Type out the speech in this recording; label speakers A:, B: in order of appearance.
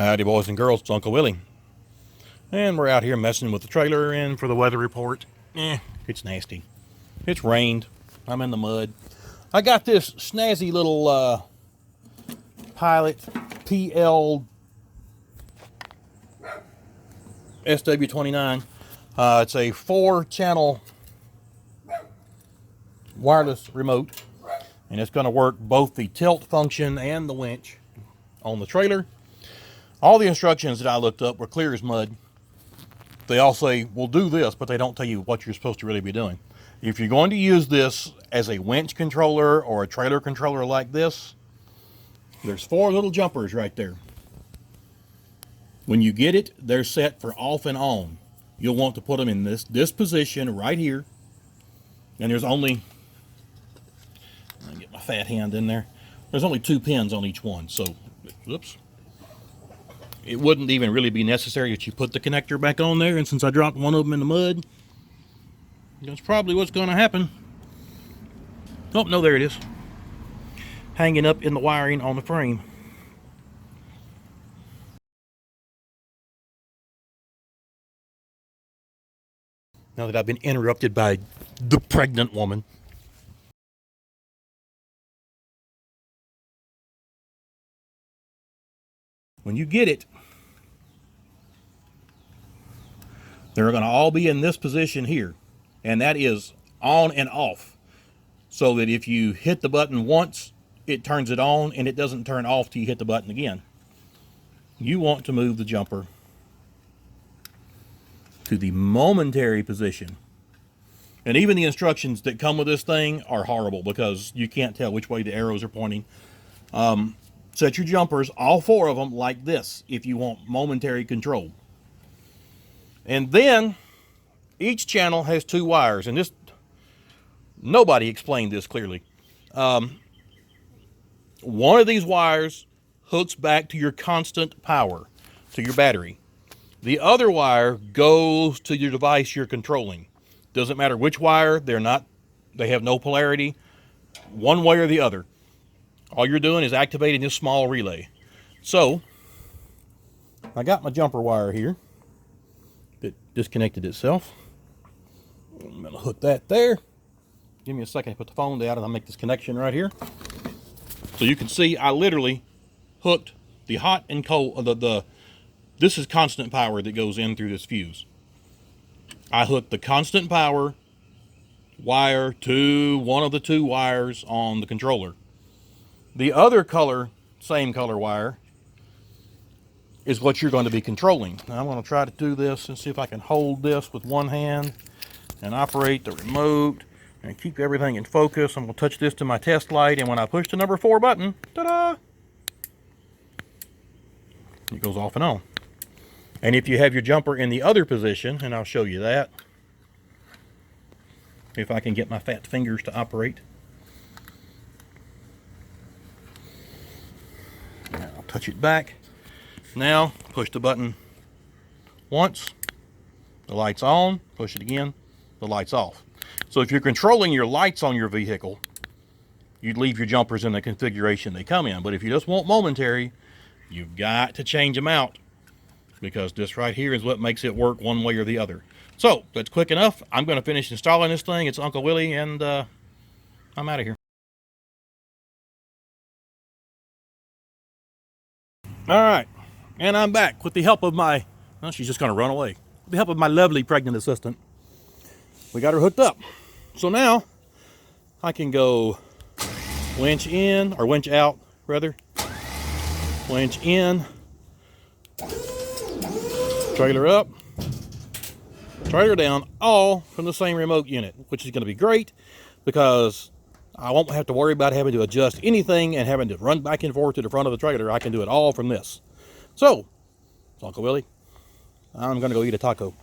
A: Howdy boys and girls, it's Uncle Willie. And we're out here messing with the trailer, and for the weather report, it's nasty. It's rained. I'm in the mud. I got this snazzy little Pilot PL-SW29. It's a 4-channel wireless remote, and it's going to work both the tilt function and the winch on the trailer. All the instructions that I looked up were clear as mud. They all say, well, do this, but they don't tell you what you're supposed to really be doing. If you're going to use this as a winch controller or a trailer controller like this, there's 4 little jumpers right there. When you get it, they're set for off and on. You'll want to put them in this position right here. And there's only, let me get my fat hand in there. There's only 2 pins on each one. So, oops. It wouldn't even really be necessary that you put the connector back on there, and since I dropped one of them in the mud, that's probably what's going to happen. Oh, no, there it is. Hanging up in the wiring on the frame. Now that I've been interrupted by the pregnant woman. When you get it, they're going to all be in this position here, and that is on and off, so that if you hit the button once, it turns it on, and it doesn't turn off till you hit the button again. You want to move the jumper to the momentary position. And even the instructions that come with this thing are horrible because you can't tell which way the arrows are pointing. Set your jumpers, all 4 of them, like this if you want momentary control. And then each channel has 2 wires, and this, nobody explained this clearly. One of these wires hooks back to your constant power, to your battery. The other wire goes to your device you're controlling. Doesn't matter which wire, they have no polarity, one way or the other. All you're doing is activating this small relay. So, I got my jumper wire here. It disconnected itself. I'm going to hook that there. Give me a second to put the phone down and I'll make this connection right here. So you can see I literally hooked the hot and cold, this is constant power that goes in through this fuse. I hooked the constant power wire to one of the 2 wires on the controller. The other color, same color wire, is what you're going to be controlling. Now I'm going to try to do this and see if I can hold this with one hand and operate the remote and keep everything in focus. I'm going to touch this to my test light, and when I push the number 4 button, ta-da! It goes off and on. And if you have your jumper in the other position, and I'll show you that, if I can get my fat fingers to operate. I'll touch it back. Now, push the button once, the light's on, push it again, the light's off. So if you're controlling your lights on your vehicle, you'd leave your jumpers in the configuration they come in. But if you just want momentary, you've got to change them out, because this right here is what makes it work one way or the other. So, that's quick enough. I'm going to finish installing this thing. It's Uncle Willie, and I'm out of here. All right, and I'm back with the help of my, well, she's just going to run away. With the help of my lovely pregnant assistant. We got her hooked up. So now, I can go winch in, or winch out, rather. Winch in. Trailer up. Trailer down, all from the same remote unit, which is going to be great because I won't have to worry about having to adjust anything and having to run back and forth to the front of the trailer. I can do it all from this. So, it's Uncle Willie. I'm going to go eat a taco.